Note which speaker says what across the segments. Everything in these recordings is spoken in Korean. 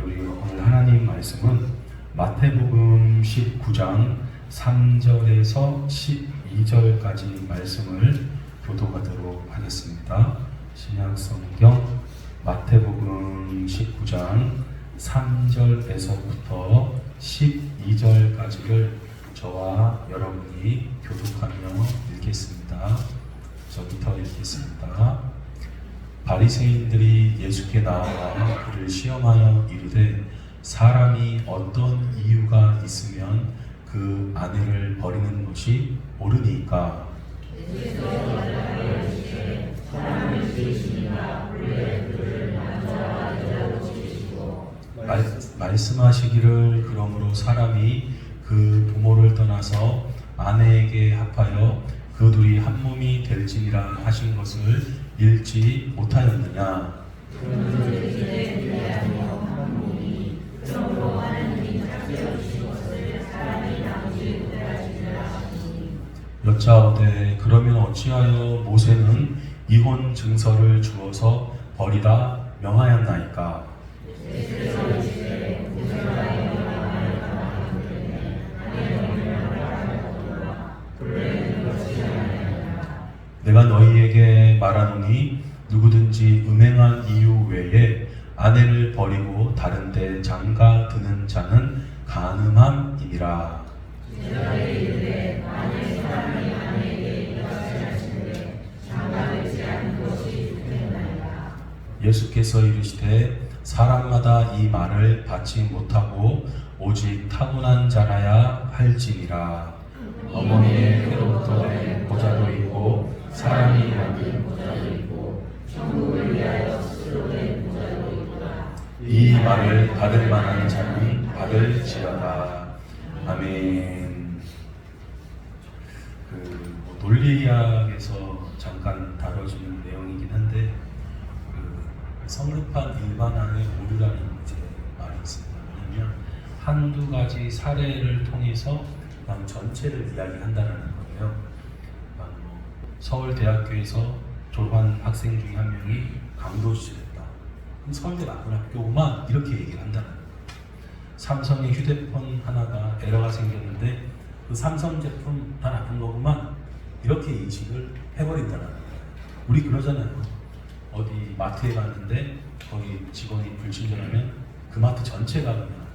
Speaker 1: 우리 오늘 하나님 말씀은 마태복음 19장 3절에서 12절까지 말씀을 교독하도록 하겠습니다. 신약성경 마태복음 19장 3절에서부터 12절까지를 저와 여러분이 교독하며 읽겠습니다. 저부터 읽겠습니다. 바리새인들이 예수께 나와 그를 시험하여 이르되 사람이 어떤 이유가 있으면 그 아내를 버리는 것이 옳으니까? 말씀하시기를 그러므로 사람이 그 부모를 떠나서 아내에게 합하여 그 둘이 한 몸이 될지니라 하신 것을 읽지 못하였느냐? 여짜오되 그러면 어찌하여 모세는 이혼 증서를 주어서 버리라 명하였나이까? 내가 너희에게 말하노니 누구든지 음행한 이유 외에 아내를 버리고 다른 데 장가 드는 자는 간음함이니라. 예수께서 이르시되 사람마다 이 말을 받지 못하고 오직 타고난 자라야 할지니라. 어머니의 폐로부터 낸 보자도 있고 사람이 만든 보자도 있고 천국을 위하여 스스로 낸 보자도 있구나. 이 말을 받을 만한 자는 받을지어다. 아멘. 논리학에서 잠깐 다뤄지는 내용이긴 한데 성급한 일반화의 오류라는 이제 말이 있습니다. 왜냐하면 한두 가지 사례를 통해서 전체를 이야기한다는 거예요. 서울대학교에서 졸업한 학생 중에 한 명이 강도질했다. 그럼 서울대 나쁜 학교만 이렇게 얘기를 한다는 거예요. 삼성의 휴대폰 하나가 에러가 생겼는데 그 삼성 제품 다 나쁜 거구만 이렇게 인식을 해버린다는 거예요. 우리 그러잖아요. 어디 마트에 갔는데 거기 직원이 불친절하면 그 마트 전체가 그냥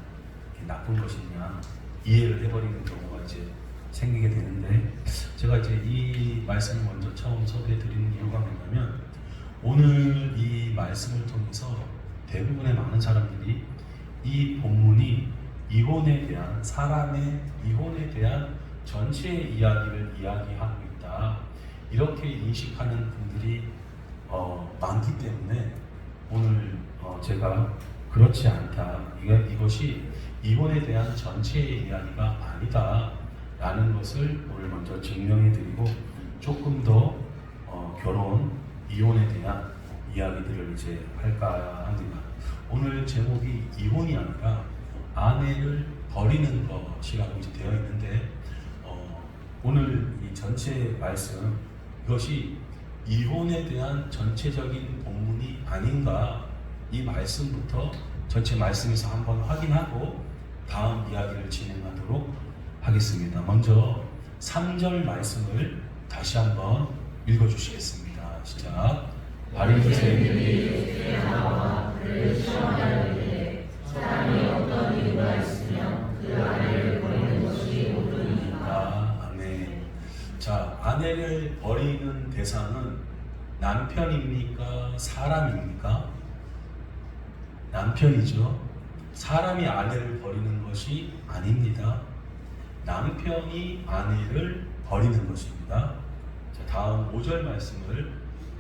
Speaker 1: 나쁜 것이냐 이해를 해버리는 경우가 이제 생기게 되는데, 제가 이제 이 말씀을 먼저 처음 소개해 드리는 이유가 뭐냐면 오늘 이 말씀을 통해서 대부분의 많은 사람들이 이 본문이 이혼에 대한, 사람의 이혼에 대한 전체의 이야기를 이야기하고 있다 이렇게 인식하는 분들이 많기 때문에 오늘 제가 그렇지 않다, 이것이 이혼에 대한 전체의 이야기가 아니다 라는 것을 오늘 먼저 증명해 드리고 조금 더 결혼, 이혼에 대한 이야기들을 이제 할까 합니다. 오늘 제목이 이혼이 아니라 아내를 버리는 것이라고 이제 되어 있는데 오늘 이 전체 말씀, 이것이 이혼에 대한 전체적인 본문이 아닌가, 이 말씀부터 전체 말씀에서 한번 확인하고 다음 이야기를 진행하도록 하겠습니다. 먼저 3절 말씀을 다시 한번 읽어주시겠습니다. 시작. 바리새인들이 나와 그를 시험하여 이르되 사람이 어떤 이유가 있으면 그 아내를 버리는 것이 옳으니까. 아멘. 자, 아내를 버리는 대상은 남편입니까? 사람입니까? 남편이죠. 사람이 아내를 버리는 것이 아닙니다. 남편이 아내를 버리는 것입니다. 자, 다음 5절 말씀을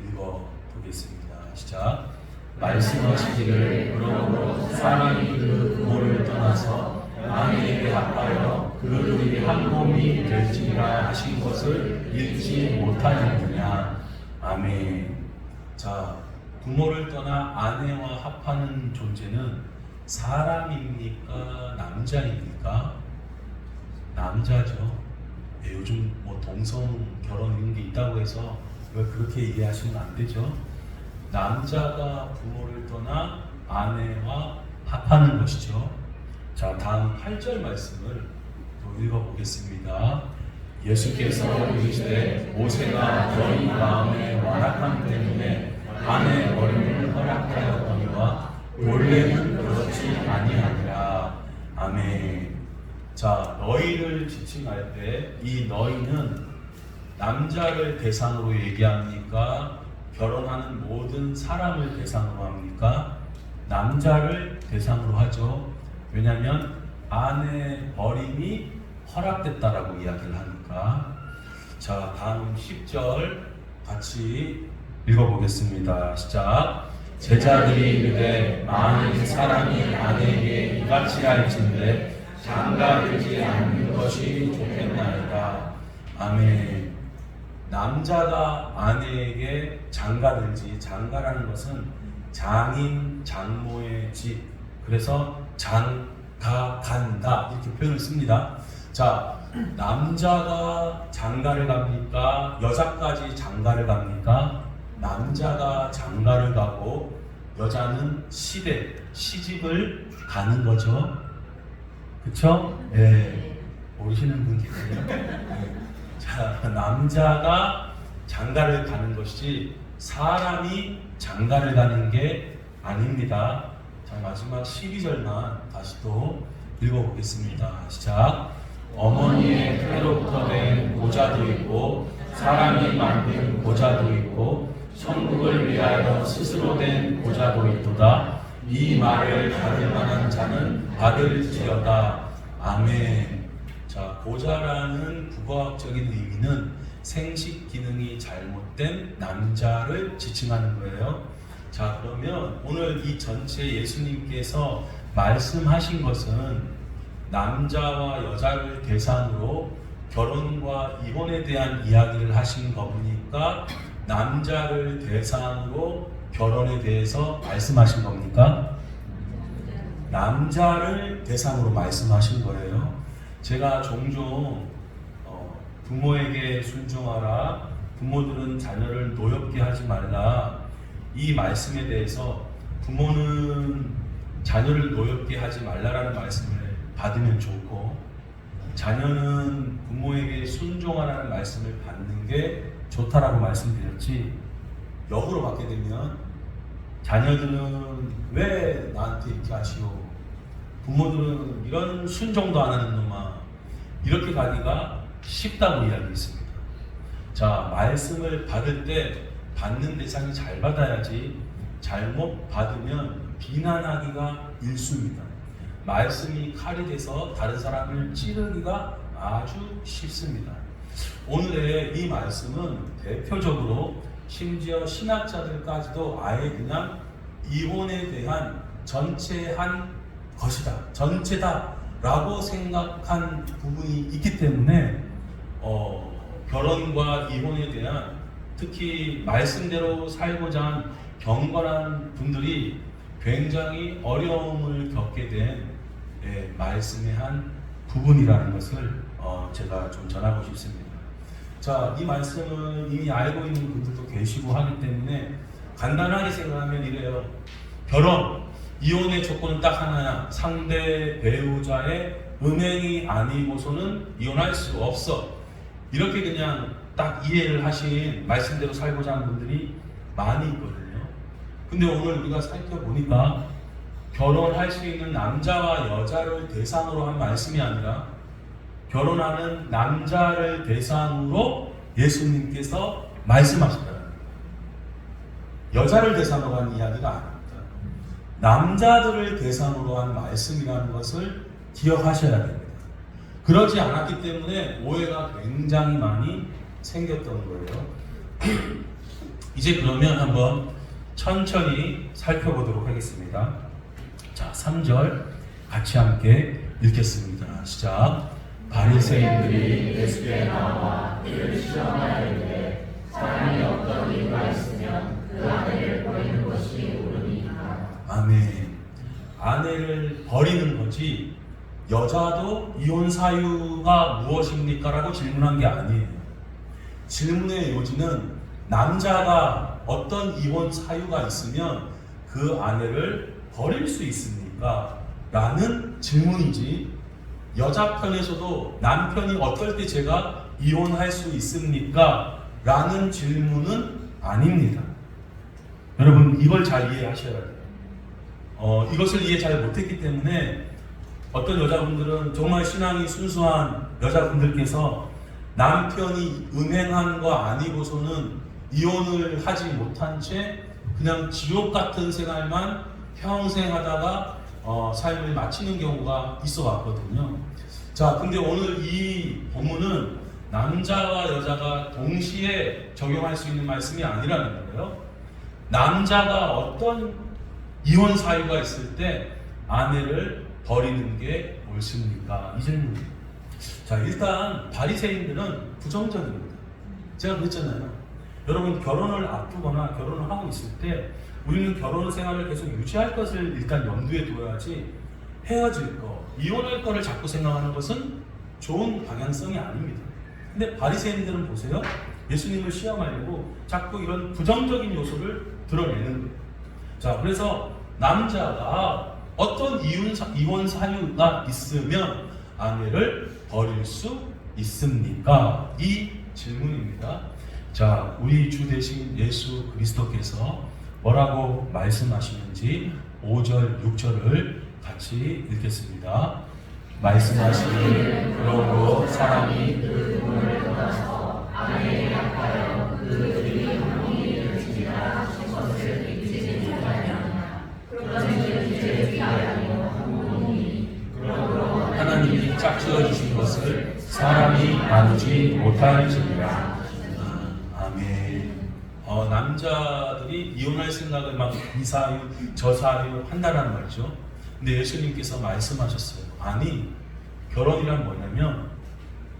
Speaker 1: 읽어보겠습니다. 시작. 말씀하시기를 그러므로 사람이 그 부모를 떠나서 아내에게 합하여 그 둘이 한 몸이 될지니라 하신 것을 읽지 못하였느냐. 아멘. 자, 부모를 떠나 아내와 합하는 존재는 사람입니까? 남자입니까? 남자죠. 요즘 뭐 동성 결혼 이런 게 있다고 해서 그렇게 이해하시면 안 되죠. 남자가 부모를 떠나 아내와 합하는 것이죠. 자, 다음 8절 말씀을 또 읽어보겠습니다. 예수께서 이르시되 모세가 너희 마음의 완악함 때문에 아내 버림을 허락하였거니와 원래는 그렇지 아니하니라. 아멘. 자, 너희를 지칭할 때 이 너희는 남자를 대상으로 얘기합니까? 결혼하는 모든 사람을 대상으로 합니까? 남자를 대상으로 하죠. 왜냐하면 아내 버림이 허락됐다라고 이야기를 하니까. 자, 다음 10절 같이 읽어보겠습니다. 시작. 제자들이 이르되 만일 사람이 아내에게 이같이 할진대 장가들지 않는 것이 좋겠나이다. 아멘. 남자가 아내에게 장가들지, 장가라는 것은 장인, 장모의 집, 그래서 장가 간다 이렇게 표현을 씁니다. 자, 남자가 장가를 갑니까? 여자까지 장가를 갑니까? 남자가 장가를 가고 여자는 시집을 가는 거죠. 그쵸? 네. 모르시는 분 계세요? 네. 자, 남자가 장가를 가는 것이지 사람이 장가를 가는 게 아닙니다. 자, 마지막 12절만 다시 또 읽어보겠습니다. 시작. 어머니의 태로부터 된 고자도 있고 사람이 만든 고자도 있고 천국을 위하여 스스로 된 고자도 있도다. 이 말을 받을 만한 자는 받을지어다. 아멘. 자, 고자라는 국어학적인 의미는 생식 기능이 잘못된 남자를 지칭하는 거예요. 자, 그러면 오늘 이 전체 예수님께서 말씀하신 것은 남자와 여자를 대상으로 결혼과 이혼에 대한 이야기를 하신 겁니까? 남자를 대상으로 결혼에 대해서 말씀하신 겁니까? 남자를 대상으로 말씀하신 거예요. 제가 종종 부모에게 순종하라, 부모들은 자녀를 노엽게 하지 말라, 이 말씀에 대해서 부모는 자녀를 노엽게 하지 말라라는 말씀을 받으면 좋고 자녀는 부모에게 순종하라는 말씀을 받는 게 좋다라고 말씀드렸지, 역으로 받게 되면 자녀들은 왜 나한테 이렇게 하시오, 부모들은 이런 순종도 안 하는 놈아, 이렇게 가기가 쉽다고 이야기했습니다. 자, 말씀을 받을 때 받는 대상이 잘 받아야지 잘못 받으면 비난하기가 일쑤입니다. 말씀이 칼이 돼서 다른 사람을 찌르기가 아주 쉽습니다. 오늘의 이 말씀은 대표적으로 심지어 신학자들까지도 아예 그냥 이혼에 대한 전체한 것이다, 전체다 라고 생각한 부분이 있기 때문에 결혼과 이혼에 대한, 특히 말씀대로 살고자 한 경건한 분들이 굉장히 어려움을 겪게 된 말씀의 한 부분이라는 것을 제가 좀 전하고 싶습니다. 자, 이 말씀을 이미 알고 있는 분들도 계시고 하기 때문에 간단하게 생각하면 이래요. 결혼, 이혼의 조건은 딱 하나야. 상대 배우자의 음행이 아니고서는 이혼할 수 없어. 이렇게 그냥 딱 이해를 하신, 말씀대로 살고자 하는 분들이 많이 있거든요. 근데 오늘 우리가 살펴보니까 결혼할 수 있는 남자와 여자를 대상으로 한 말씀이 아니라 결혼하는 남자를 대상으로 예수님께서 말씀하셨다는 거예요. 여자를 대상으로 한 이야기가 아닙니다. 남자들을 대상으로 한 말씀이라는 것을 기억하셔야 됩니다. 그러지 않았기 때문에 오해가 굉장히 많이 생겼던 거예요. 이제 그러면 한번 천천히 살펴보도록 하겠습니다. 자, 3절 같이 함께 읽겠습니다. 시작. 바리새인들이 예수께 나와 그를 시험하여 사람이 어떤 이유가 있으면 그 아내를 버리는 것이 옳으니까. 아멘. 아내를 버리는 거지 여자도 이혼 사유가 무엇입니까? 라고 질문한 게 아니에요. 질문의 요지는 남자가 어떤 이혼 사유가 있으면 그 아내를 버릴 수 있습니까? 있습니까? 라는 질문이지, 여자 편에서도 남편이 어떨 때 제가 이혼할 수 있습니까? 라는 질문은 아닙니다. 여러분, 이걸 잘 이해하셔야 돼요. 이것을 이해 잘 못했기 때문에 어떤 여자분들은, 정말 신앙이 순수한 여자분들께서 남편이 음행한 거 아니고서는 이혼을 하지 못한 채 그냥 지옥 같은 생활만 평생 하다가 삶을 마치는 경우가 있어 왔거든요. 자, 근데 오늘 이 본문은 남자와 여자가 동시에 적용할 수 있는 말씀이 아니라는 거예요. 남자가 어떤 이혼 사유가 있을 때 아내를 버리는 게 옳습니까? 이 질문이에요. 자, 일단 바리새인들은 부정적입니다. 제가 그랬잖아요. 여러분, 결혼을 앞두거나 결혼을 하고 있을 때 우리는 결혼 생활을 계속 유지할 것을 일단 염두에 둬야지, 헤어질 거, 이혼할 거를 자꾸 생각하는 것은 좋은 방향성이 아닙니다. 근데 바리새인들은 보세요. 예수님을 시험하려고 자꾸 이런 부정적인 요소를 드러내는 거예요. 자, 그래서 남자가 어떤 이혼 사유가 있으면 아내를 버릴 수 있습니까? 이 질문입니다. 자, 우리 주 되신 예수 그리스도께서 뭐라고 말씀하시는지 5절, 6절을 같이 읽겠습니다. 말씀하시니, 그러므로 사람이 그 부모를 떠나서 아내에게 합하여 그 둘이 한 몸이 되어지리라 하신 것을 잊지 못하느냐. 그러니 이제 둘이 아니요 한 몸이니, 그러므로 하나님이 짝지어 주신 것을 사람이 나누지 못할지니라. 아멘. 남자들이 이혼할 생각을 막 이 사유 저 사유 한다는 말이죠. 근데 예수님께서 말씀하셨어요. 아니, 결혼이란 뭐냐면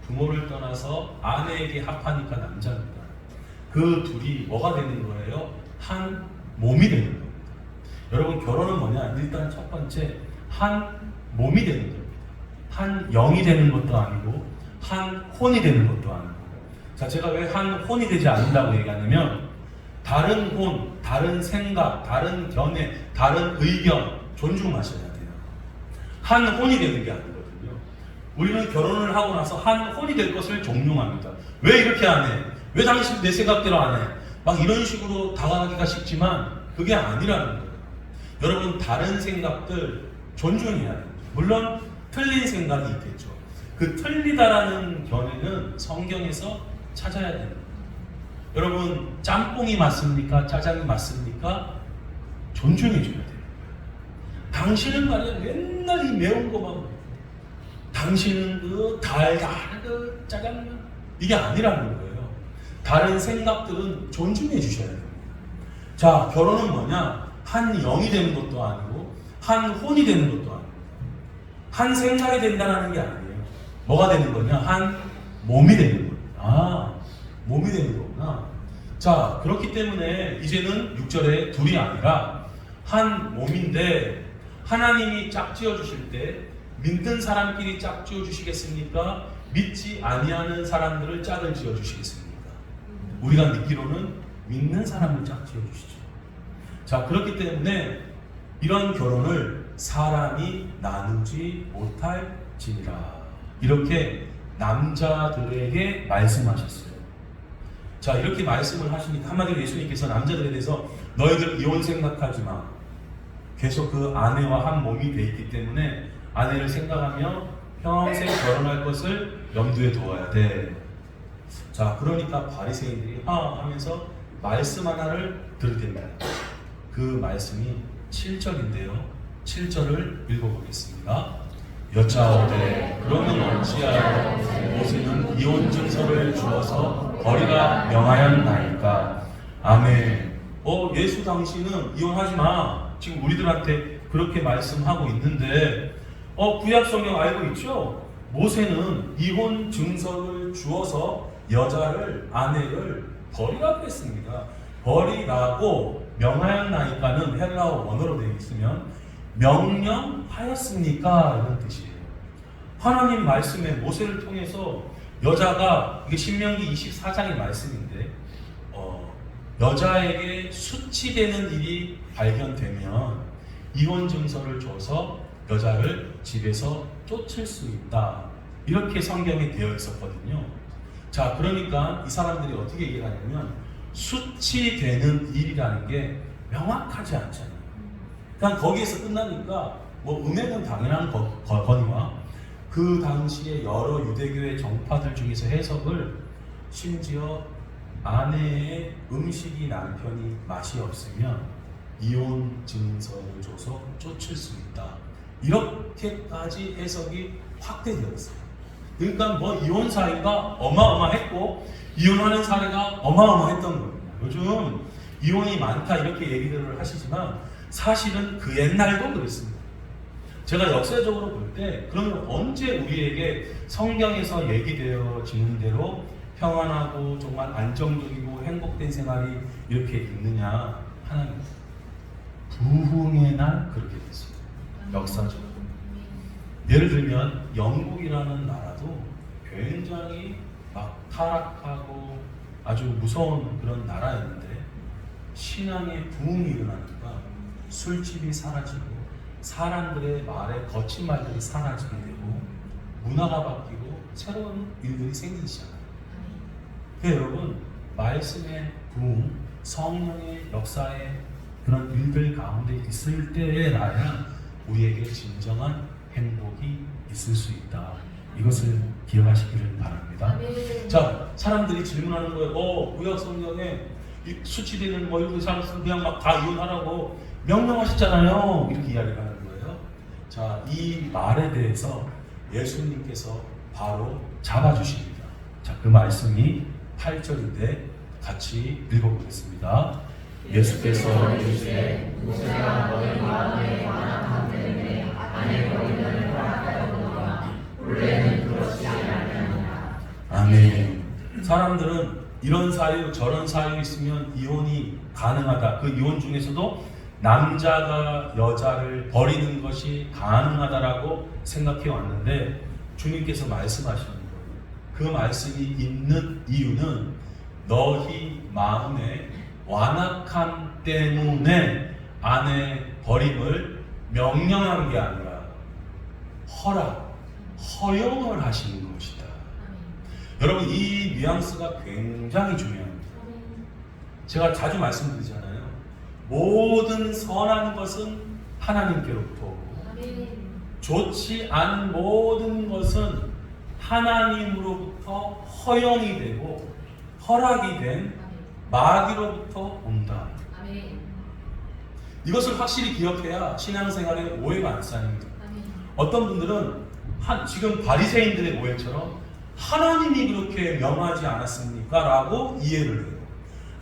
Speaker 1: 부모를 떠나서 아내에게 합하니까 남자입니다. 그 둘이 뭐가 되는 거예요? 한 몸이 되는 겁니다. 여러분, 결혼은 뭐냐? 일단 첫 번째, 한 몸이 되는 겁니다. 한 영이 되는 것도 아니고 한 혼이 되는 것도 아니고. 자, 제가 왜 한 혼이 되지 않는다고 얘기하냐면, 다른 혼, 다른 생각, 다른 견해, 다른 의견 존중하셔야 돼요. 한 혼이 되는 게 아니거든요. 우리는 결혼을 하고 나서 한 혼이 될 것을 존중합니다. 왜 이렇게 안 해? 왜 당신 내 생각대로 안 해? 막 이런 식으로 다가가기가 쉽지만 그게 아니라는 거예요. 여러분, 다른 생각들 존중해야 돼요. 물론 틀린 생각이 있겠죠. 그 틀리다라는 견해는 성경에서 찾아야 됩니다. 여러분, 짬뽕이 맞습니까? 짜장이 맞습니까? 존중해 줘야 돼요. 당신은 말이야 맨날 이 매운 거만 먹어. 당신은 그 달달한 그 짜장면, 이게 아니라는 거예요. 다른 생각들은 존중해 주셔야 됩니다. 자, 결혼은 뭐냐? 한 영이 되는 것도 아니고 한 혼이 되는 것도 아니고 한 생각이 된다는 게 아니에요. 뭐가 되는 거냐? 한 몸이 되는 거예요. 아, 몸이 되는 거구나. 자, 그렇기 때문에 이제는 6절에 둘이 아니라 한 몸인데, 하나님이 짝지어 주실 때 믿는 사람끼리 짝지어 주시겠습니까? 믿지 아니하는 사람들을 짝을 지어 주시겠습니까? 우리가 믿기로는 믿는 사람을 짝지어 주시죠. 자, 그렇기 때문에 이런 결혼을 사람이 나누지 못할지니라, 이렇게 남자들에게 말씀하셨어요. 자, 이렇게 말씀을 하시니까 한마디로 예수님께서 남자들에 대해서 너희들 이혼 생각하지 마. 계속 그 아내와 한 몸이 돼 있기 때문에 아내를 생각하며 평생 결혼할 것을 염두에 두어야 돼. 자, 그러니까 바리새인들이 하면서 말씀 하나를 들으됩니다. 그 말씀이 7절인데요. 7절을 읽어보겠습니다. 여짜오되 그러면 어찌하여 모세는 이혼 증서를 주어서 버리라 명하였나이까. 아멘. 예수 당신은 이혼하지 마. 지금 우리들한테 그렇게 말씀하고 있는데, 구약 성경 알고 있죠? 모세는 이혼 증서를 주어서 아내를 버리라고 했습니다. 버리라고 명하였나이까는 헬라어 원어로 되어 있으면 명령하였습니까? 이런 뜻이에요. 하나님 말씀에 모세를 통해서 여자가, 이게 신명기 24장의 말씀인데, 여자에게 수치되는 일이 발견되면 이혼 증서를 줘서 여자를 집에서 쫓을 수 있다. 이렇게 성경에 되어 있었거든요. 자, 그러니까 이 사람들이 어떻게 얘기를 하냐면 수치되는 일이라는 게 명확하지 않잖아요. 그냥 거기에서 끝나니까 뭐 음행은 당연한 거니와 그 당시에 여러 유대교의 정파들 중에서 해석을 심지어 아내의 음식이 남편이 맛이 없으면 이혼 증서를 줘서 쫓을 수 있다. 이렇게까지 해석이 확대되었어요. 그러니까 뭐 이혼 사례가 어마어마했고 이혼하는 사례가 어마어마했던 겁니다. 요즘 이혼이 많다 이렇게 얘기들을 하시지만 사실은 그 옛날도 그랬습니다. 제가 역사적으로 볼 때 그러면 언제 우리에게 성경에서 얘기되어지는 대로 평안하고 정말 안정적이고 행복된 생활이 이렇게 있느냐? 하나님 부흥의 날 그렇게 됐습니다. 역사적으로. 예를 들면 영국이라는 나라도 굉장히 막 타락하고 아주 무서운 그런 나라였는데 신앙의 부흥이 일어나니까 술집이 사라지고 사람들의 말에 거친 말들이 사라지게 되고 문화가 바뀌고 새로운 일들이 생기기 시작합니다. 그러니까 여러분 말씀의 부흥, 성령의 역사의 그런 일들 가운데 있을 때에라야 우리에게 진정한 행복이 있을 수 있다. 이것을 기억하시기를 바랍니다. 자, 사람들이 질문하는 거예요. 구약 성경에 수치되는 뭐 이런 사람들 그냥 막 다 이혼하라고 명령하셨잖아요. 이렇게 이야기를 하는 거예요. 자, 이 말에 대해서 예수님께서 바로 잡아주십니다. 자, 그 말씀이 8절인데 같이 읽어보겠습니다. 예수께서 이르시되 모세가 너희 마음에 완악함 때문에 아내 버리는 허락하였거니와 본래는 그렇지 아니하느니라. 아멘. 사람들은 이런 사유 저런 사유 있으면 이혼이 가능하다. 그 이혼 중에서도 남자가 여자를 버리는 것이 가능하다라고 생각해 왔는데 주님께서 말씀하시는 거예요. 그 말씀이 있는 이유는 너희 마음에 완악함 때문에 아내 버림을 명령한 게 아니라 허용을 하시는 것이다. 여러분 이 뉘앙스가 굉장히 중요합니다. 제가 자주 말씀드리잖아요. 모든 선한 것은 하나님께로부터 오고 좋지 않은 모든 것은 하나님으로부터 허용이 되고 허락이 된 마귀로부터 온다. 이것을 확실히 기억해야 신앙생활에 오해가 안 쌓입니다. 어떤 분들은 지금 바리새인들의 오해처럼 하나님이 그렇게 명하지 않았습니까? 라고 이해를 해요.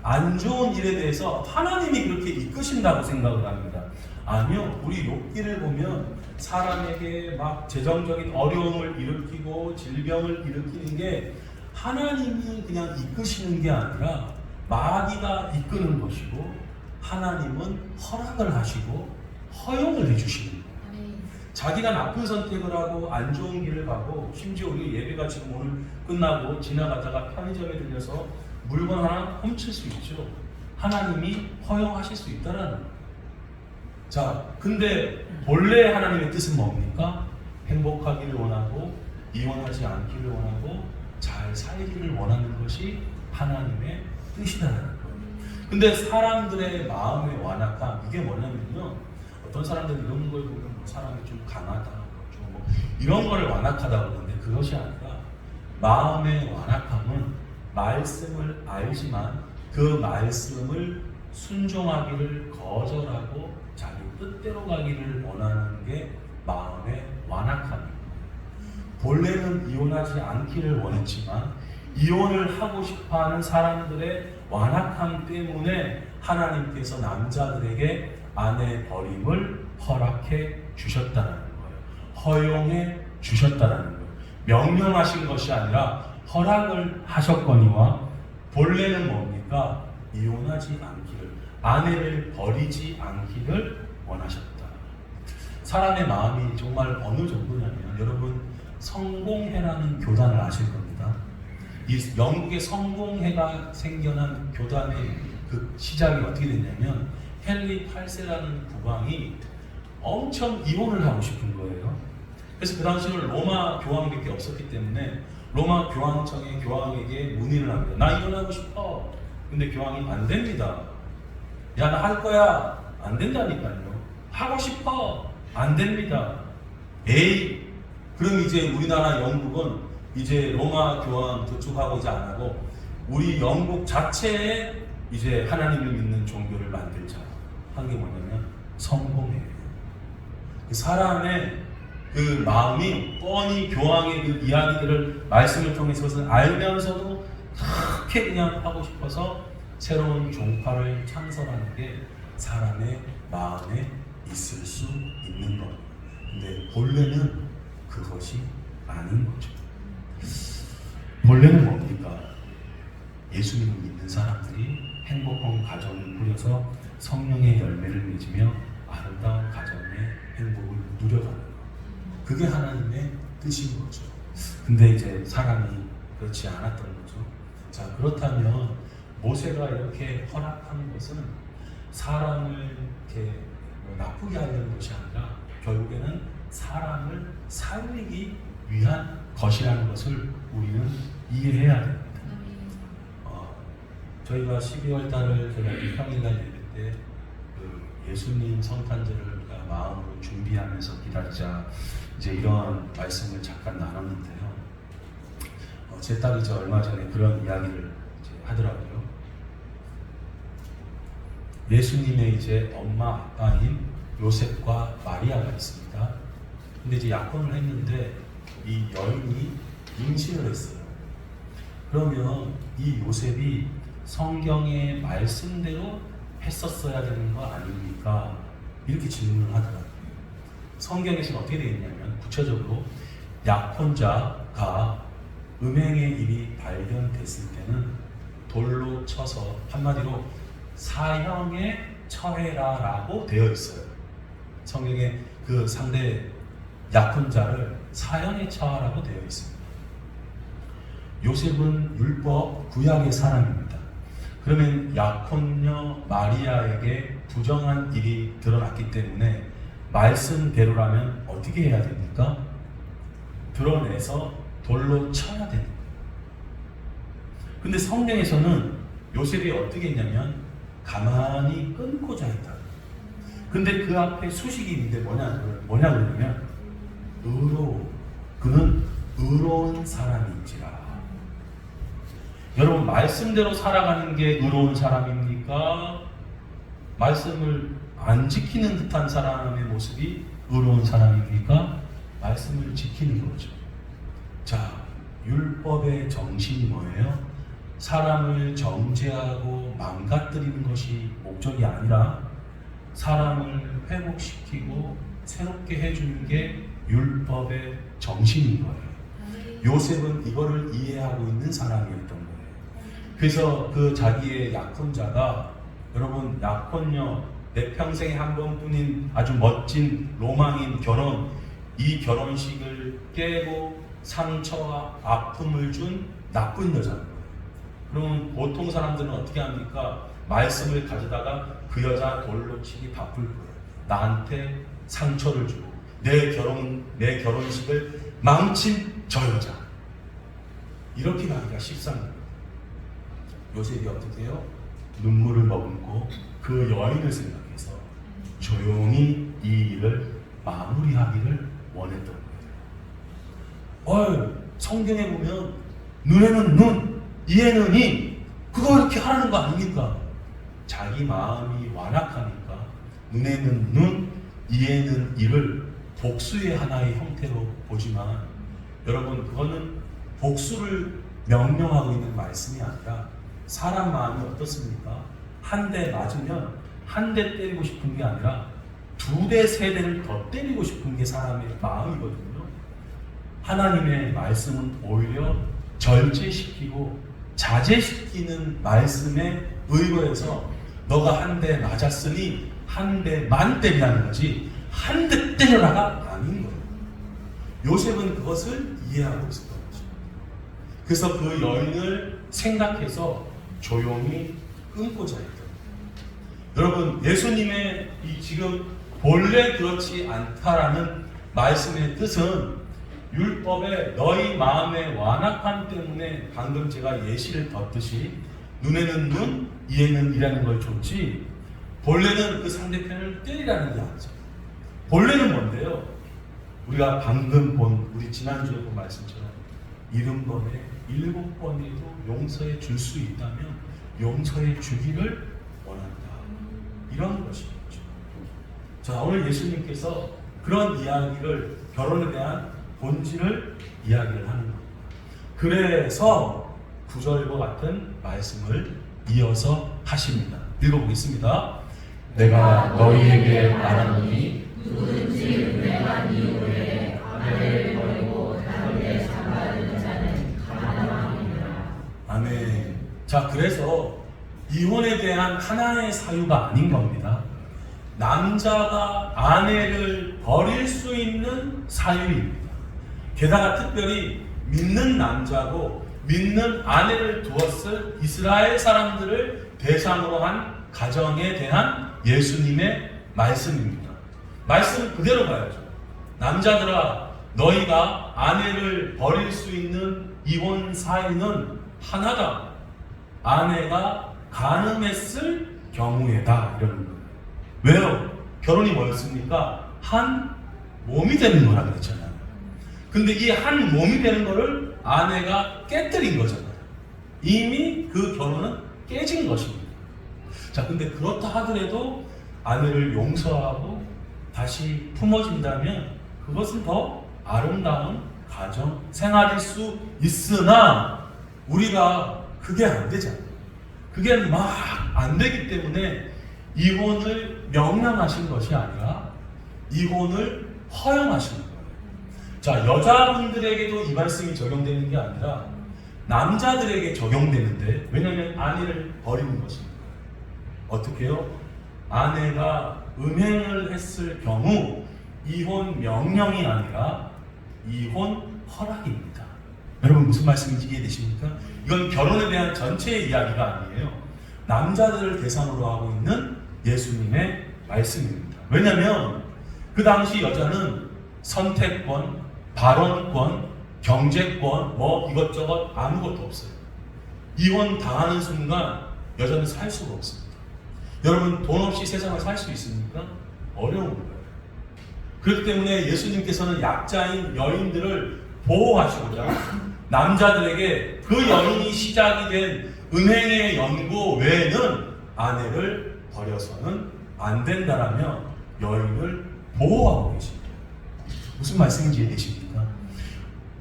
Speaker 1: 안 좋은 일에 대해서 하나님이 그렇게 이끄신다고 생각을 합니다. 아니요. 우리 욥기를 보면 사람에게 막 재정적인 어려움을 일으키고 질병을 일으키는 게 하나님이 그냥 이끄시는 게 아니라 마귀가 이끄는 것이고 하나님은 허락을 하시고 허용을 해주시는 거예요. 자기가 나쁜 선택을 하고 안 좋은 길을 가고 심지어 우리 예배가 지금 오늘 끝나고 지나가다가 편의점에 들려서 물건 하나 훔칠 수 있죠. 하나님이 허용하실 수 있다라는 거예요. 자, 근데 본래 하나님의 뜻은 뭡니까? 행복하기를 원하고 이혼하지 않기를 원하고 잘 살기를 원하는 것이 하나님의 뜻이라는 거예요. 근데 사람들의 마음의 완악함 이게 뭐냐면요. 어떤 사람들은 이런 걸 보면 뭐 사람이 좀 강하다, 좀 뭐 이런 거를 완악하다고 그러는데 그것이 아니라 마음의 완악함은 말씀을 알지만 그 말씀을 순종하기를 거절하고 자기 뜻대로 가기를 원하는 게 마음의 완악함입니다. 본래는 이혼하지 않기를 원했지만 이혼을 하고 싶어하는 사람들의 완악함 때문에 하나님께서 남자들에게 아내 버림을 허락해 주셨다는 거예요. 허용해 주셨다는 거예요. 명령하신 것이 아니라 허락을 하셨거니와 본래는 뭡니까? 이혼하지 않기를, 아내를 버리지 않기를 원하셨다. 사람의 마음이 정말 어느 정도냐면 여러분 성공회라는 교단을 아실 겁니다. 이 영국의 성공회가 생겨난 교단의 그 시작이 어떻게 됐냐면 헨리 8세라는 국왕이 엄청 이혼을 하고 싶은 거예요. 그래서 그 당시는 로마 교황밖에 없었기 때문에 로마 교황청의 교황에게 문의를 합니다. 나 이혼하고 싶어. 근데 교황이 안 됩니다. 야, 나 할 거야. 안 된다니까요. 하고 싶어. 안 됩니다. 에이, 그럼 이제 우리나라 영국은 이제 로마 교황 그쪽하고 이제 안 하고 우리 영국 자체에 이제 하나님을 믿는 종교를 만들자 한 게 뭐냐면 성공이에요. 그 사람의 그 마음이 뻔히 교황의 그 이야기들을 말씀을 통해서 알면서도 그렇게 그냥 하고 싶어서 새로운 종파를 창설하는 게 사람의 마음에 있을 수 있는 것. 근데 본래는 그것이 아닌 거죠. 본래는 뭡니까? 예수님을 믿는 사람들이 행복한 가정을 꾸려서 성령의 열매를 맺으며 아름다운 가정의 행복을 누려가는 것. 그게 하나님의 뜻인 거죠. 근데 이제 사람이 그렇지 않았던 거죠. 자, 그렇다면 모세가 이렇게 허락한 것은 사람을 이렇게 나쁘게 하려는 것이 아니라 결국에는 사람을 살리기 위한 것이라는 것을 우리는 이해해야 됩니다. 저희가 12월 달을 제가 평일날 예배 때 그 예수님 성탄절을 우리가 마음으로 준비하면서 기다리자 이제 이런 말씀을 잠깐 나눴는데요. 제 딸이 이제 얼마 전에 그런 이야기를 이제 하더라고요. 예수님의 이제 엄마 아빠인 요셉과 마리아가 있습니다. 근데 이제 약혼을 했는데 이 여인이 임신을 했어요. 그러면 이 요셉이 성경의 말씀대로 했었어야 되는 거 아닙니까? 이렇게 질문을 하더라고요. 성경에서는 어떻게 되어 있냐면 구체적으로 약혼자가 음행의 일이 발견됐을 때는 돌로 쳐서 한마디로 사형에 처해라라고 되어 있어요. 성경에 그 상대 약혼자를 사형에 처하라고 되어 있습니다. 요셉은 율법 구약의 사람입니다. 그러면 약혼녀 마리아에게 부정한 일이 드러났기 때문에 말씀대로라면 어떻게 해야 됩니까? 드러내서 돌로 쳐야 됩니다. 근데 성경에서는 요셉이 어떻게 했냐면 가만히 끊고자 했다. 근데 그 앞에 수식이 있는데 뭐냐 그러냐면 그는 의로운 사람인지라. 여러분, 말씀대로 살아가는 게 의로운 사람입니까? 말씀을 안 지키는 듯한 사람의 모습이 의로운 사람입니까? 말씀을 지키는 거죠. 자, 율법의 정신이 뭐예요? 사람을 정죄하고 망가뜨리는 것이 목적이 아니라 사람을 회복시키고 새롭게 해주는 게 율법의 정신인 거예요. 요셉은 이거를 이해하고 있는 사람이었던 거예요. 그래서 그 자기의 약혼자가, 여러분, 약혼녀, 내 평생에 한 번뿐인 아주 멋진 로망인 결혼, 이 결혼식을 깨고 상처와 아픔을 준 나쁜 여자인 거예요. 그러면 보통 사람들은 어떻게 합니까? 말씀을 가져다가 그 여자 돌로 치기 바쁠 거예요. 나한테 상처를 주고 내 결혼식을 망친 저 여자. 이렇게 가기가 십상입니다. 요셉이 어떻게 해요? 눈물을 머금고 그 여인을 생각해서 조용히 이 일을 마무리하기를 원했던 거예요. 성경에 보면 눈에는 눈, 이에는 이, 그거 이렇게 하라는 거 아닙니까? 자기 마음이 완악하니까 눈에는 눈, 이에는 이를 복수의 하나의 형태로 보지만, 여러분, 그거는 복수를 명령하고 있는 말씀이 아니라 사람 마음이 어떻습니까? 한 대 맞으면 한 대 때리고 싶은 게 아니라 두 대, 세 대를 더 때리고 싶은 게 사람의 마음이거든요. 하나님의 말씀은 오히려 절제시키고 자제시키는 말씀에 의거해서 너가 한 대 맞았으니 한 대만 때리라는 거지 한 대 때려라가 아닌 거예요. 요셉은 그것을 이해하고 있었던 거죠. 그래서 그 여인을 생각해서 조용히 끊고자 했던 거예요. 여러분, 예수님의 이 지금 본래 그렇지 않다라는 말씀의 뜻은 율법에 너희 마음의 완악함 때문에 방금 제가 예시를 뒀듯이 눈에는 눈, 이에는 이라는 걸 줬지 본래는 그 상대편을 때리라는 게 아니죠. 본래는 뭔데요? 우리가 방금 본 우리 지난주에 본 말씀처럼 70번에 7번에도 용서해 줄 수 있다면 용서해 주기를 원한다. 이런 것이죠. 자, 오늘 예수님께서 그런 이야기를 결혼에 대한 본질을 이야기를 하는 겁니다. 그래서 구절과 같은 말씀을 이어서 하십니다. 읽어보겠습니다. 내가 너희에게 말하노니
Speaker 2: 누구든지 은혜한 이후에 아내를 버리고 다르게 상가하는 자는 가늠함이니라.
Speaker 1: 아멘. 자, 그래서 이혼에 대한 하나의 사유가 아닌 겁니다. 남자가 아내를 버릴 수 있는 사유입니다. 게다가 특별히 믿는 남자고 믿는 아내를 두었을 이스라엘 사람들을 대상으로 한 가정에 대한 예수님의 말씀입니다. 말씀 그대로 가야죠. 남자들아, 너희가 아내를 버릴 수 있는 이혼 사유는 하나다. 아내가 간음했을 경우에다. 이러는 거예요. 왜요? 결혼이 뭐였습니까? 한 몸이 되는 거라 그랬잖아요. 근데 이 한 몸이 되는 거를 아내가 깨뜨린 거잖아요. 이미 그 결혼은 깨진 것입니다. 자, 근데 그렇다 하더라도 아내를 용서하고 다시 품어준다면 그것은 더 아름다운 가정 생활일 수 있으나 우리가 그게 안 되잖아요. 그게 막 안 되기 때문에 이혼을 명령하신 것이 아니라 이혼을 허용하신 거예요. 자, 여자분들에게도 이 말씀이 적용되는 게 아니라 남자들에게 적용되는데, 왜냐하면 아내를 버리는 것입니다. 어떻게 해요? 아내가 음행을 했을 경우 이혼 명령이 아니라 이혼 허락입니다. 여러분 무슨 말씀인지 이해되십니까? 이건 결혼에 대한 전체의 이야기가 아니에요. 남자들을 대상으로 하고 있는 예수님의 말씀입니다. 왜냐하면 그 당시 여자는 선택권, 발언권, 경제권, 뭐 이것저것 아무것도 없어요. 이혼 당하는 순간 여자는 살 수가 없습니다. 여러분 돈 없이 세상을 살 수 있습니까? 어려운 거예요. 그렇기 때문에 예수님께서는 약자인 여인들을 보호하시고자 남자들에게 그 여인이 시작이 된 은행의 연고 외에는 아내를 버려서는 안 된다라며 여인을 보호하고 계십니다. 무슨 말씀인지 이해되십니까?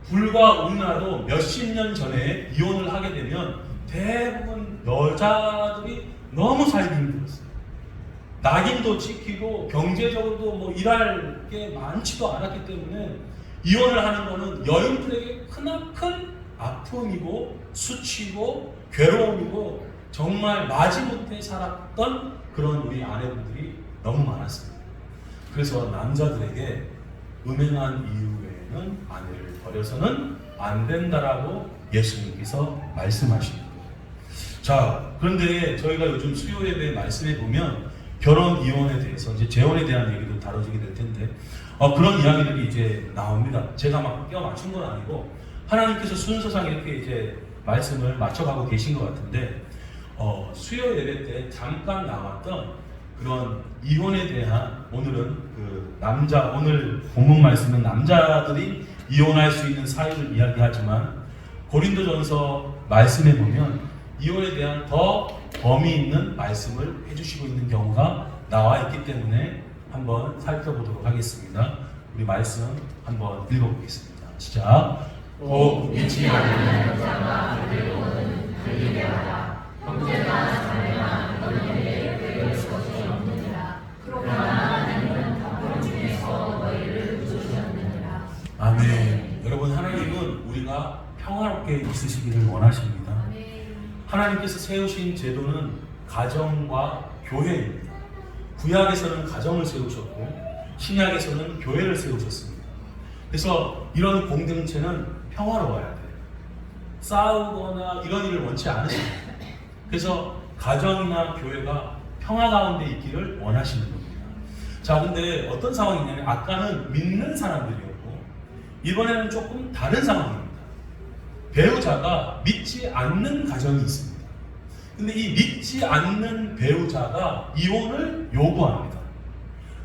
Speaker 1: 불과 우리나라도 몇십 년 전에 이혼을 하게 되면 대부분 여자들이 너무 살기 힘들었어요. 낙인도 찍히고 경제적으로도 뭐 일할 게 많지도 않았기 때문에 이혼을 하는 것은 여인들에게 크나큰 아픔이고 수치고 괴로움이고 정말 마지못해 살았던 그런 우리 아내분들이 너무 많았습니다. 그래서 남자들에게 음행한 이후에는 아내를 버려서는 안 된다라고 예수님께서 말씀하십니다. 자, 그런데 저희가 요즘 수요 예배 말씀에 보면 결혼 이혼에 대해서 이제 재혼에 대한 얘기도 다뤄지게 될 텐데 그런 이야기들이 이제 나옵니다. 제가 막 껴 맞춘 건 아니고 하나님께서 순서상 이렇게 이제 말씀을 맞춰가고 계신 것 같은데 수요 예배 때 잠깐 나왔던 그런 이혼에 대한 오늘은 오늘 본문 말씀은 남자들이 이혼할 수 있는 사유를 이야기하지만 고린도전서 말씀에 보면 이혼에 대한 더 범위 있는 말씀을 해주시고 있는 경우가 나와 있기 때문에 한번 살펴보도록 하겠습니다. 우리 말씀 한번 읽어보겠습니다. 시작.
Speaker 2: 곧 믿지 않는 여자가 그대로는 달리게 하라. 형제나 자매나 너희에게 그럴 것이 없느니라. 그러나 하나님은 덕분 중에서 너희를 부르셨느니라.
Speaker 1: 아멘. 여러분 하나님은 우리가 평화롭게 있으시기를 원하십니다. 하나님께서 세우신 제도는 가정과 교회입니다. 구약에서는 가정을 세우셨고 신약에서는 교회를 세우셨습니다. 그래서 이런 공동체는 평화로워야 돼요. 싸우거나 이런 일을 원치 않으십니다. 그래서 가정이나 교회가 평화 가운데 있기를 원하시는 겁니다. 자, 근데 어떤 상황이냐면 아까는 믿는 사람들이었고 이번에는 조금 다른 상황입니다. 배우자가 믿지 않는 가정이 있습니다. 근데 이 믿지 않는 배우자가 이혼을 요구합니다.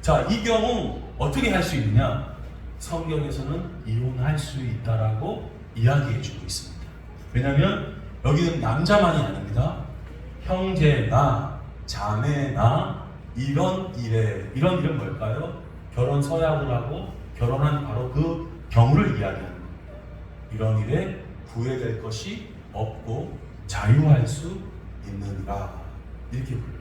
Speaker 1: 자, 이 경우 어떻게 할 수 있느냐? 성경에서는 이혼할 수 있다라고 이야기해 주고 있습니다. 왜냐하면 여기는 남자만이 아닙니다. 형제나 자매나 이런 일은 뭘까요? 결혼 서약을 하고 결혼한 바로 그 경우를 이야기하는 겁니다. 이런 일에 후회될 것이 없고 자유할 수 있느니라 이렇게 불러요.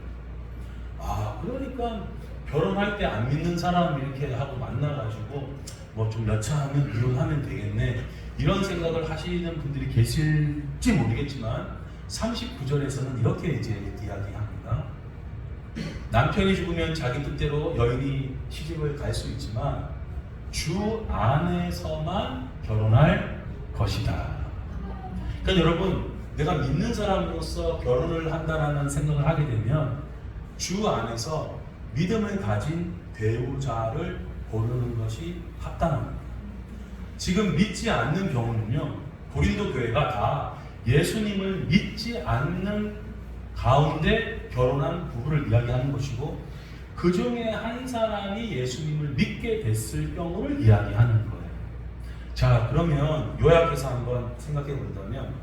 Speaker 1: 아, 그러니까 결혼할 때 안 믿는 사람 이렇게 하고 만나가지고 뭐 좀 여차하면 이혼하면 되겠네 이런 생각을 하시는 분들이 계실지 모르겠지만 39절에서는 이렇게 이제 이야기합니다. 남편이 죽으면 자기 뜻대로 여인이 시집을 갈 수 있지만 주 안에서만 결혼할 것이다. 그러니까 여러분, 내가 믿는 사람으로서 결혼을 한다라는 생각을 하게 되면 주 안에서 믿음을 가진 배우자를 고르는 것이 합당합니다. 지금 믿지 않는 경우는요, 고린도 교회가 다 예수님을 믿지 않는 가운데 결혼한 부부를 이야기하는 것이고 그 중에 한 사람이 예수님을 믿게 됐을 경우를 이야기하는 거예요. 자, 그러면 요약해서 한번 생각해 본다면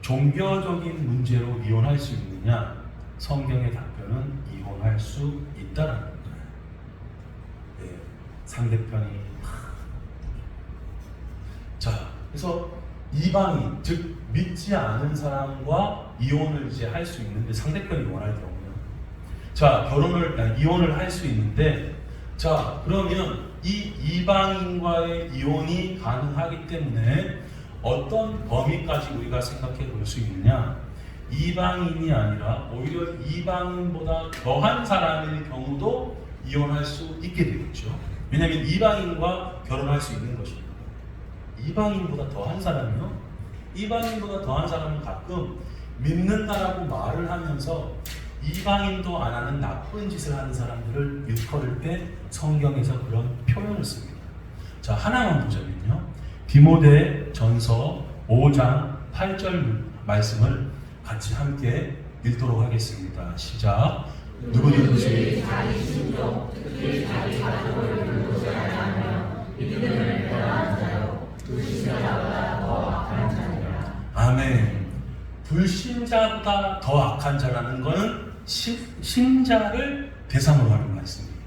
Speaker 1: 종교적인 문제로 이혼할 수 있느냐? 성경의 답변은 이혼할 수 있다라는 거예요. 네, 상대편이 자, 그래서 이방인, 즉 믿지 않은 사람과 이혼을 이제 할 수 있는데 상대편이 원할 경우는 자, 이혼을 할 수 있는데 자, 그러면 이 이방인과의 이혼이 가능하기 때문에 어떤 범위까지 우리가 생각해 볼 수 있느냐? 이방인이 아니라 오히려 이방인보다 더한 사람일 경우도 이혼할 수 있게 되겠죠. 왜냐하면 이방인과 결혼할 수 있는 것입니다. 이방인보다 더한 사람이요? 이방인보다 더한 사람은 가끔 믿는다라고 말을 하면서 이방인도 안 하는 나쁜 짓을 하는 사람들을 일컬을 때 성경에서 그런 표현을 씁니다. 자, 하나만 보자면요. 디모데 전서 5장 8절 말씀을 같이 함께 읽도록 하겠습니다. 시작. 누구든지
Speaker 2: 자기 신종, 특히 자기 가족을 불구하지 않으며 믿음을 변한 자요 불신자보다 더 악한 자니라.
Speaker 1: 아멘. 불신자보다 더 악한 자라는 것은 신자를 대상으로 하는 말씀입니다.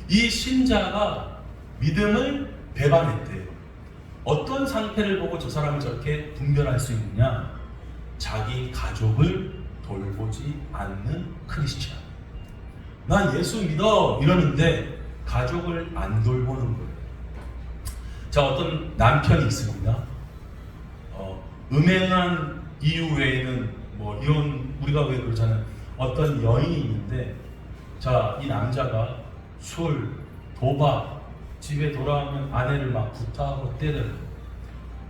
Speaker 1: 이 신자가 믿음을 배반했대요. 어떤 상태를 보고 저 사람을 저렇게 분별할 수 있느냐? 자기 가족을 돌보지 않는 크리스찬. 난 예수 믿어 이러는데 가족을 안 돌보는 거예요. 자, 어떤 남편이 있습니다. 음행한 이유 외에는 뭐 이런 우리가 왜 그러잖아요. 어떤 여인이 있는데 자, 이 남자가 술, 도박, 집에 돌아오면 아내를 막 구타하고 때려요.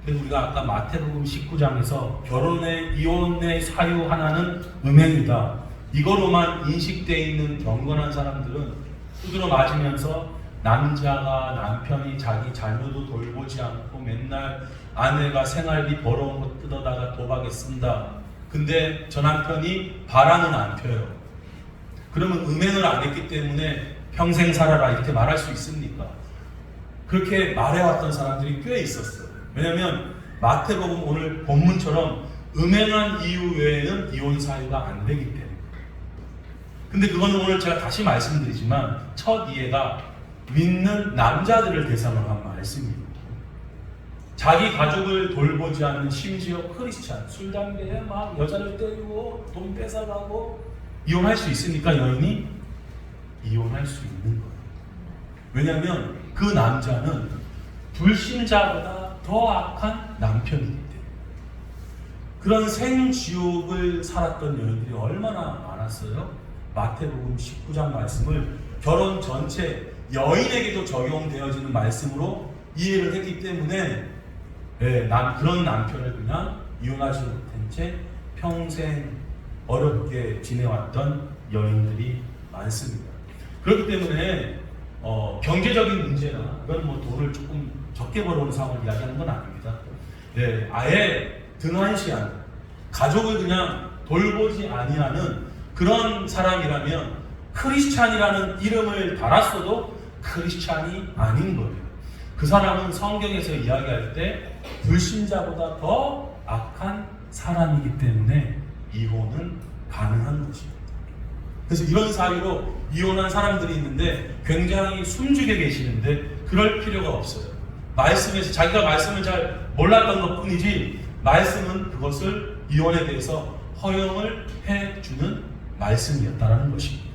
Speaker 1: 그래서 우리가 아까 마태복음 19장에서 결혼의 이혼의 사유 하나는 음행이다. 이거로만 인식되어 있는 경건한 사람들은 두드러 맞으면서 남자가 남편이 자기 자녀도 돌보지 않고 맨날 아내가 생활비 벌어온 거 뜯어다가 도박에 쓴다. 근데 저 남편이 바람은 안 펴요. 그러면 음행을 안 했기 때문에 평생 살아라 이렇게 말할 수 있습니까? 그렇게 말해왔던 사람들이 꽤 있었어요. 왜냐하면 마태복음 오늘 본문처럼 음행한 이유 외에는 이혼 사유가 안 되기 때문에. 근데 그거는 오늘 제가 다시 말씀드리지만 첫 이해가 믿는 남자들을 대상으로 한 말씀입니다. 자기 가족을 돌보지 않는 심지어 크리스찬, 술, 담배에 막 여자를 때리고 돈 뺏어가고 이혼할 수 있습니까? 여인이? 이혼할 수 있는 거예요. 왜냐하면 그 남자는 불신자보다 더 악한 남편이기 때문에. 그런 생지옥을 살았던 여인들이 얼마나 많았어요? 마태복음 19장 말씀을 결혼 전체 여인에게도 적용되어지는 말씀으로 이해를 했기 때문에 그런 남편을 그냥 이혼하지 못한 채 평생 어렵게 지내왔던 여인들이 많습니다. 그렇기 때문에 경제적인 문제나 이건 뭐 돈을 조금 적게 벌어오는 상황을 이야기하는 건 아닙니다. 네, 아예 등한시한 가족을 그냥 돌보지 아니하는 그런 사람이라면 크리스찬이라는 이름을 달았어도 크리스찬이 아닌 거예요. 그 사람은 성경에서 이야기할 때 불신자보다 더 악한 사람이기 때문에 이혼은 가능한 것입니다. 그래서 이런 사유로 이혼한 사람들이 있는데 굉장히 숨죽여 계시는데 그럴 필요가 없어요. 말씀에서 자기가 말씀을 잘 몰랐던 것 뿐이지 말씀은 그것을 이혼에 대해서 허용을 해주는 말씀이었다는 것입니다.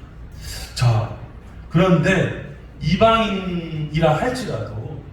Speaker 1: 자, 그런데 이방인이라 할지라도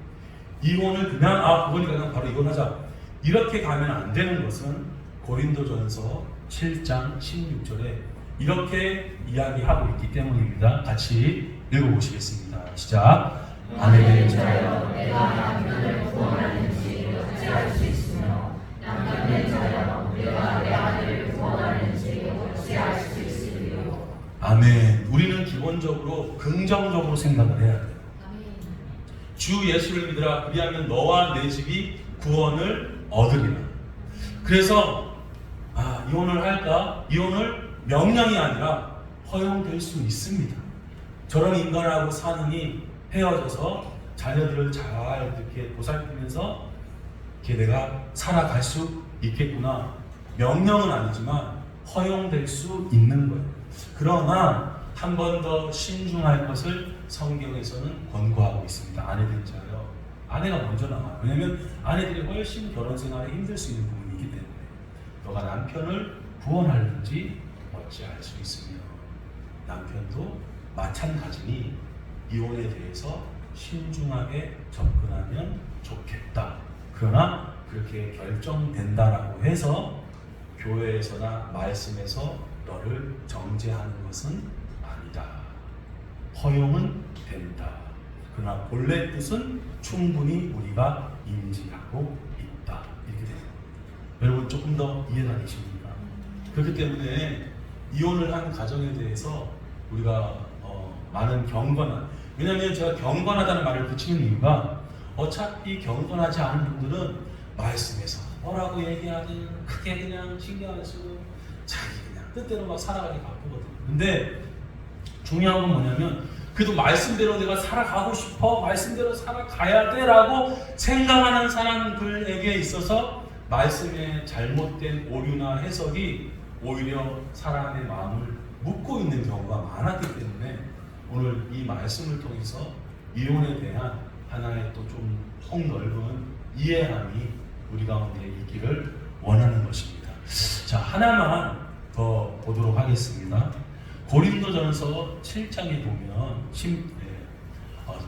Speaker 1: 이혼을 그냥 그거니까 그냥 바로 이혼하자 이렇게 가면 안 되는 것은 고린도전서 7장 16절에 이렇게 이야기하고 있기 때문입니다. 같이 읽어보시겠습니다. 시작.
Speaker 2: 아내를 자여 내가 남편을 구원하는지 어찌할 수 있으며 남편을 자여 내가 내 아내를 구원하는지 어찌할 수 있으리요.
Speaker 1: 아멘. 우리는 기본적으로 긍정적으로 생각을 해야 돼요. 주 예수를 믿으라 그리하면 너와 내 집이 구원을 얻으리라. 그래서 이혼을 할까? 이혼을 명령이 아니라 허용될 수 있습니다. 저런 인간하고 사느니 헤어져서 자녀들을 잘 이렇게 보살피면서 이렇게 내가 살아갈 수 있겠구나. 명령은 아니지만 허용될 수 있는 거예요. 그러나 한 번 더 신중할 것을 성경에서는 권고하고 있습니다. 아내들 자요. 아내가 먼저 나와요. 왜냐하면 아내들이 훨씬 결혼 생활에 힘들 수 있는 부분이 있기 때문에 너가 남편을 구원하는지 어찌할 수 있으며 남편도 마찬가지니 이혼에 대해서 신중하게 접근하면 좋겠다. 그러나 그렇게 결정된다라고 해서 교회에서나 말씀에서 너를 정죄하는 것은 아니다. 허용은 된다. 그러나 본래 뜻은 충분히 우리가 인지하고 있다. 이렇게 됩니다. 여러분 조금 더 이해가 되십니까? 그렇기 때문에 이혼을 한 가정에 대해서 우리가 많은 경건한, 왜냐하면 제가 경건하다는 말을 붙이는 이유가 어차피 경건하지 않은 분들은 말씀에서 뭐라고 얘기하든 크게 그냥 신경 안 쓰고 자기 그냥 뜻대로 막 살아가기 바쁘거든요. 근데 중요한 건 뭐냐면 그래도 말씀대로 내가 살아가고 싶어, 말씀대로 살아가야 돼 라고 생각하는 사람들에게 있어서 말씀의 잘못된 오류나 해석이 오히려 사람의 마음을 묶고 있는 경우가 많았기 때문에 오늘 이 말씀을 통해서 이혼에 대한 하나의 또 좀 폭넓은 이해함이 우리 가운데 있기를 원하는 것입니다. 자, 하나만 더 보도록 하겠습니다. 고린도전서 7장에 보면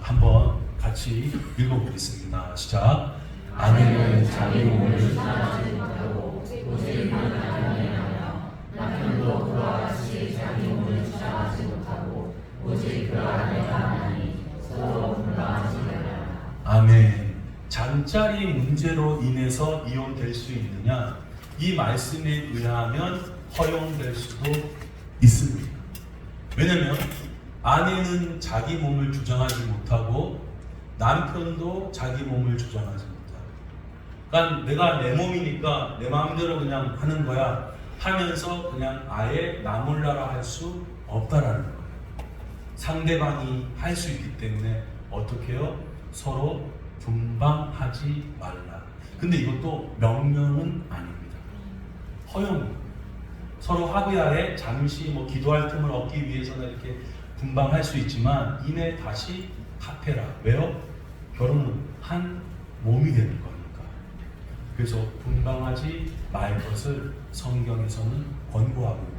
Speaker 1: 한번 같이 읽어보겠습니다. 시작.
Speaker 2: 아내는 자기 몸을 사랑하지 못하고 오직 남편을 하며 남편도 그와 같이 자기 몸을 사랑하지 못하고 오직 그 아내가 하나니 서로 분방하시려나.
Speaker 1: 아멘. 잠자리 문제로 인해서 이혼될 수 있느냐? 이 말씀에 의하면 허용될 수도 있습니다. 왜냐면 아내는 자기 몸을 주장하지 못하고 남편도 자기 몸을 주장하지 못하고, 그러니까 내가 내 몸이니까 내 마음대로 그냥 하는 거야 하면서 그냥 아예 나 몰라라 할 수 없다라는 거예요. 상대방이 할 수 있기 때문에 어떻게 해요? 서로 분방하지 말라. 근데 이것도 명령은 아닙니다. 허용입니다. 서로 합의하에 잠시 기도할 틈을 얻기 위해서는 이렇게 분방할 수 있지만 이내 다시 합해라. 왜요? 결혼은 한 몸이 되는 거니까. 그래서 분방하지 말 것을 성경에서는 권고하고 있는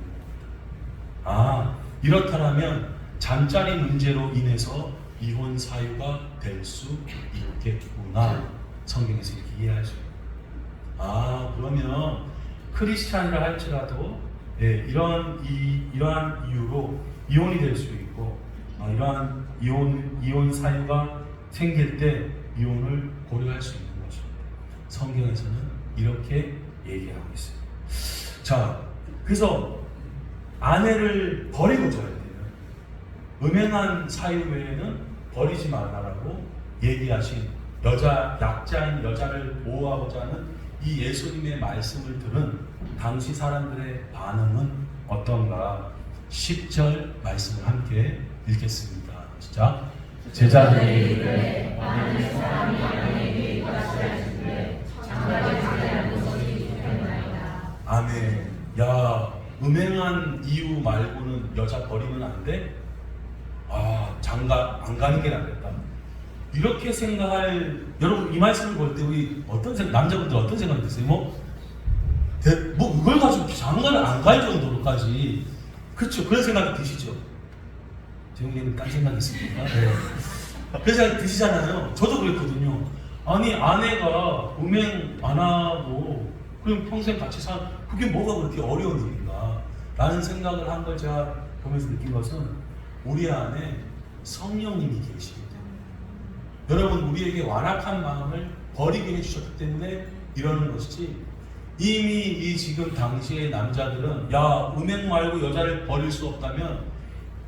Speaker 1: 겁니다. 이렇다면 잠자리 문제로 인해서 이혼 사유가 될 수 있겠구나. 성경에서 이렇게 이해할 수 있어요. 그러면 크리스찬이라 할지라도 이러한 이유로 이혼이 될 수 있고, 이러한 이혼 사유가 생길 때 이혼을 고려할 수 있는 것입니다. 성경에서는 이렇게 얘기하고 있어요. 자, 그래서 아내를 버리고자 할 때는 음행한 사유 외에는 버리지 말라라고 얘기하신 약자인 여자를 보호하고자 하는 이 예수님의 말씀을 들은 당시 사람들의 반응은 어떤가? 10절 말씀을 함께 읽겠습니다. 시작. 제자들이 이르되
Speaker 2: 많은 사람이 안에게 입가시하시되 장가를 가지 것이 좋겠나이다.
Speaker 1: 아멘. 야, 음행한 이유 말고는 여자 버리면 안 돼? 장가 안 가는 게 낫겠다. 이렇게 생각할, 여러분 이 말씀을 볼 때 우리 남자분들 어떤 생각이 드세요? 뭐 그걸 가지고 장가를 안 갈 정도로까지, 그렇죠? 그런 생각이 드시죠? 재용님은 딴 생각이 있습니까? 네. 그런 생각이 드시잖아요. 저도 그랬거든요. 아니, 아내가 음행 안 하고 그럼 평생 같이 그게 뭐가 그렇게 어려운 일인가 라는 생각을 한 걸 제가 보면서 느낀 것은 우리 안에 성령님이 계시기 때문에, 여러분 우리에게 완악한 마음을 버리게 해주셨기 때문에 이러는 것이지, 이미 이 지금 당시의 남자들은 음행 말고 여자를 버릴 수 없다면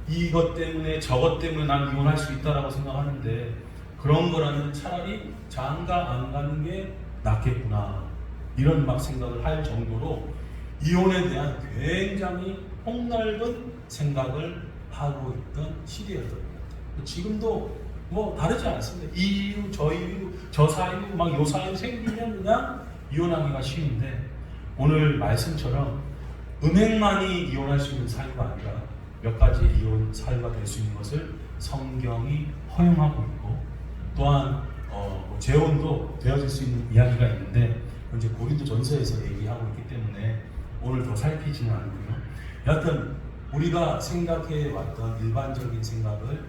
Speaker 1: 이것 때문에 저것 때문에 난 이혼할 수 있다라고 생각하는데, 그런 거라면 차라리 장가 안 가는 게 낫겠구나 이런 막 생각을 할 정도로 이혼에 대한 굉장히 폭넓은 생각을 하고 있던 시대였던 것 같아요. 지금도 뭐 다르지 않습니다. 이 이유, 저 이유, 저 사유, 막 요 사유 생기면 그냥 이혼하기가 쉬운데, 오늘 말씀처럼 음행만이 이혼할 수 있는 사유가 아니라 몇 가지 이혼 사유가 될 수 있는 것을 성경이 허용하고 있고, 또한 재혼도 되어질 수 있는 이야기가 있는데 이제 고린도전서에서 얘기하고 있기 때문에 오늘 더 살피지는 않고요. 여하튼 우리가 생각해 왔던 일반적인 생각을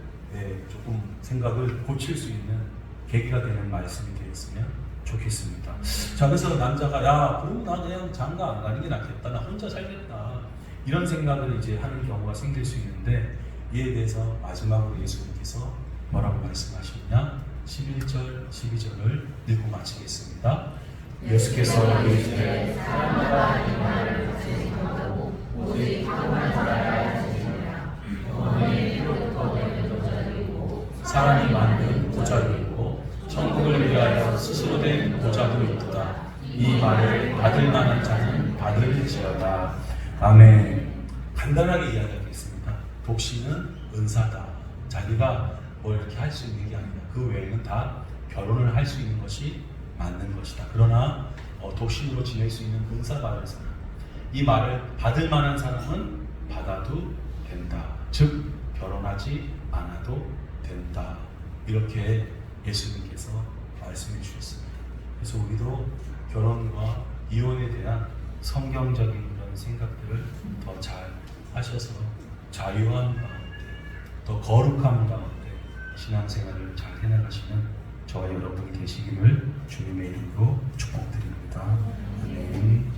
Speaker 1: 조금 생각을 고칠 수 있는 계기가 되는 말씀이 되었으면 좋겠습니다. 자, 그래서 남자가 그럼 나 그냥 장가 안 가는 게 낫겠다, 나 혼자 살겠다, 이런 생각을 이제 하는 경우가 생길 수 있는데, 이에 대해서 마지막으로 예수님께서 뭐라고 말씀하시느냐? 11절, 12절을 읽고 마치겠습니다. 예수께서 이르시되
Speaker 2: 사람마다 이 말을 받지 못하고 오직 하고만 살아야 하시니라. 영혼의 피로부터 되는 도자기고
Speaker 1: 사람이 만든 도자도 있고 천국을 위하여 스스로 된 도자도 있도다. 이 말을 받을 만한 자는 받을지어다. 아멘. 간단하게 이야기하겠습니다. 독신은 은사다. 자기가 뭐 이렇게 할 수 있는 게 아니라 그 외에는 다 결혼을 할 수 있는 것이 맞는 것이다. 그러나 독신으로 지낼 수 있는 은사 받을 사람, 이 말을 받을 만한 사람은 받아도 된다. 즉 결혼하지 않아도 된다. 이렇게 예수님께서 말씀해 주셨습니다. 그래서 우리도 결혼과 이혼에 대한 성경적인 그런 생각들을 더 잘 하셔서 자유한 가운데, 더 거룩한 가운데 신앙생활을 잘 해나가시는 저와 여러분이 되시기를 주님의 이름으로 축복드립니다. 아멘.